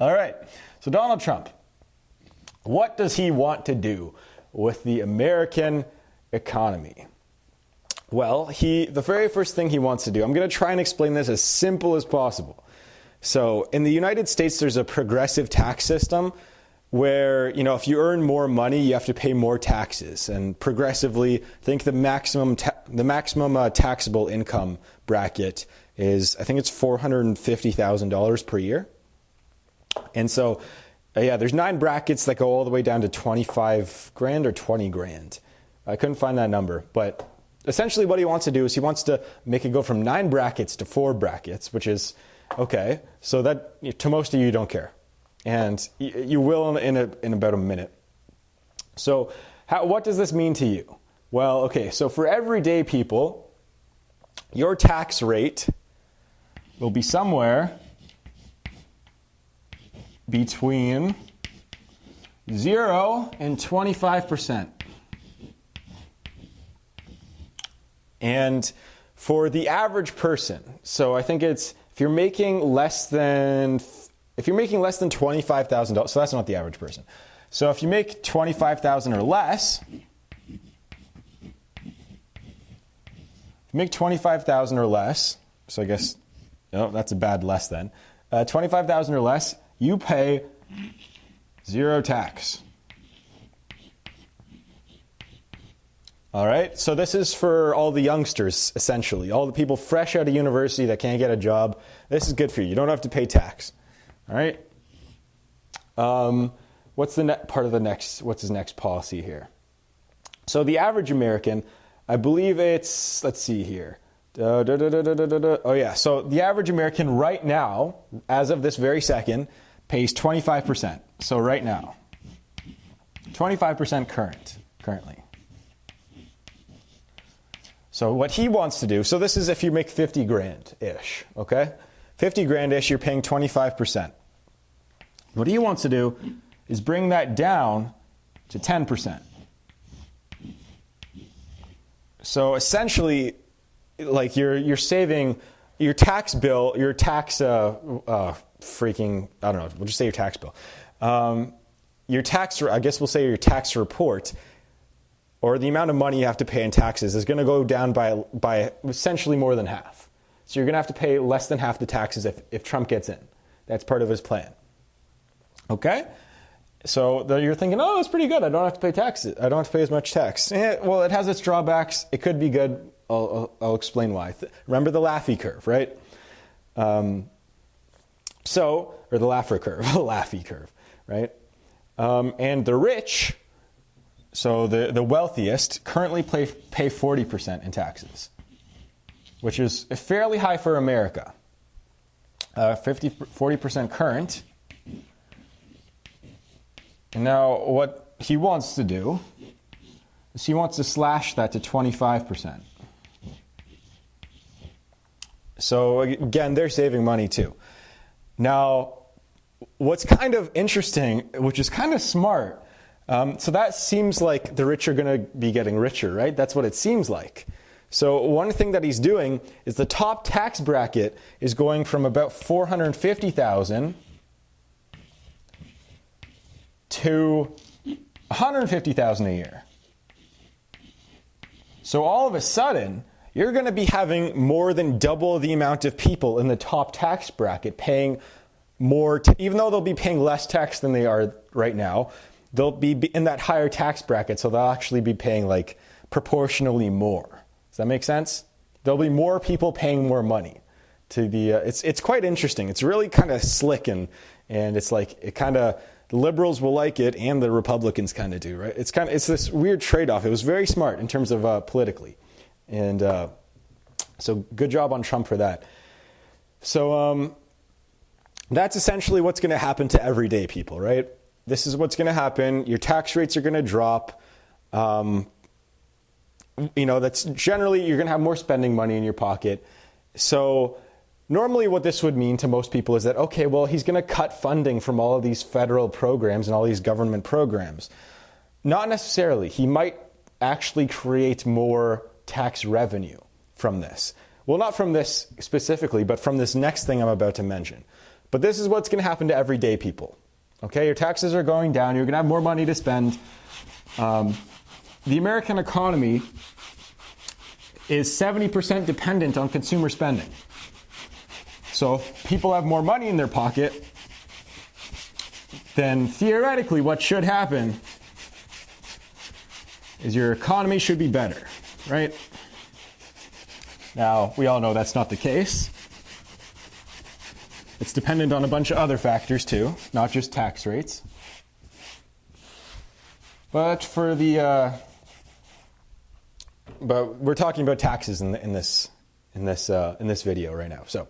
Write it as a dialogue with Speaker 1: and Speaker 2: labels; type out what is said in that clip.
Speaker 1: All right, so Donald Trump, what does he want to do with the American economy? Well, the very first thing he wants to do, I'm going to try and explain this as simple as possible. So in the United States, there's a progressive tax system where, if you earn more money, you have to pay more taxes. And progressively, I think the maximum taxable income bracket is, I think it's $450,000 per year. And so, there's 9 brackets that go all the way down to 25 grand or 20 grand. I couldn't find that number, but essentially what he wants to do is he wants to make it go from 9 brackets to 4 brackets, which is okay. So that, to most of you, don't care. And you will in about a minute. So what does this mean to you? Well, okay, so for everyday people, your tax rate will be somewhere between 0 and 25%. And for the average person, so I think it's if you're making less than $25,000, so that's not the average person. So if you make $25,000 or less, so I guess that's a bad less then. 25,000 or less, you pay 0 tax. All right, so this is for all the youngsters, essentially. All the people fresh out of university that can't get a job. This is good for you. You don't have to pay tax. All right? What's his next policy here? So the average American, I believe it's, let's see here. Oh yeah, so the average American right now, as of this very second, pays 25%. So right now, 25% currently. So what he wants to do, so this is if you make 50 grand-ish, okay? 50 grand-ish, you're paying 25%. What he wants to do is bring that down to 10%. So essentially, like you're saving your tax bill, your tax I don't know, we'll just say your tax bill. Your tax, I guess we'll say your tax report, or the amount of money you have to pay in taxes is going to go down by essentially more than half. So you're going to have to pay less than half the taxes if Trump gets in. That's part of his plan. Okay? So you're thinking, oh, that's pretty good. I don't have to pay taxes. I don't have to pay as much tax. Well, it has its drawbacks. It could be good. I'll explain why. Remember the Laffey curve, right? Or the Laffer curve, Laffey curve, right? And the rich, so the wealthiest, currently pay 40% in taxes, which is fairly high for America. 40% current. And now what he wants to do is he wants to slash that to 25%. So again, they're saving money too. Now, what's kind of interesting, which is kind of smart, so that seems like the rich are going to be getting richer, right? That's what it seems like. So one thing that he's doing is the top tax bracket is going from about $450,000 to $150,000 a year. So all of a sudden, you're going to be having more than double the amount of people in the top tax bracket paying more, even though they'll be paying less tax than they are right now, they'll be in that higher tax bracket, so they'll actually be paying like proportionally more. Does that make sense? There'll be more people paying more money to the. It's quite interesting. It's really kind of slick and it's like it kind of the liberals will like it and the Republicans kind of do, right? It's this weird trade-off. It was very smart in terms of politically, and so good job on Trump for that. So that's essentially what's going to happen to everyday people, right? This is what's going to happen. Your tax rates are going to drop. That's generally, you're going to have more spending money in your pocket. So normally what this would mean to most people is that, okay, well, he's going to cut funding from all of these federal programs and all these government programs. Not necessarily. He might actually create more tax revenue from this. Well, not from this specifically, but from this next thing I'm about to mention. But this is what's going to happen to everyday people. Okay, your taxes are going down. You're going to have more money to spend. The American economy is 70% dependent on consumer spending. So if people have more money in their pocket, then theoretically what should happen is your economy should be better, right? Now, we all know that's not the case. It's dependent on a bunch of other factors too, not just tax rates. But for the but we're talking about taxes in this video right now. So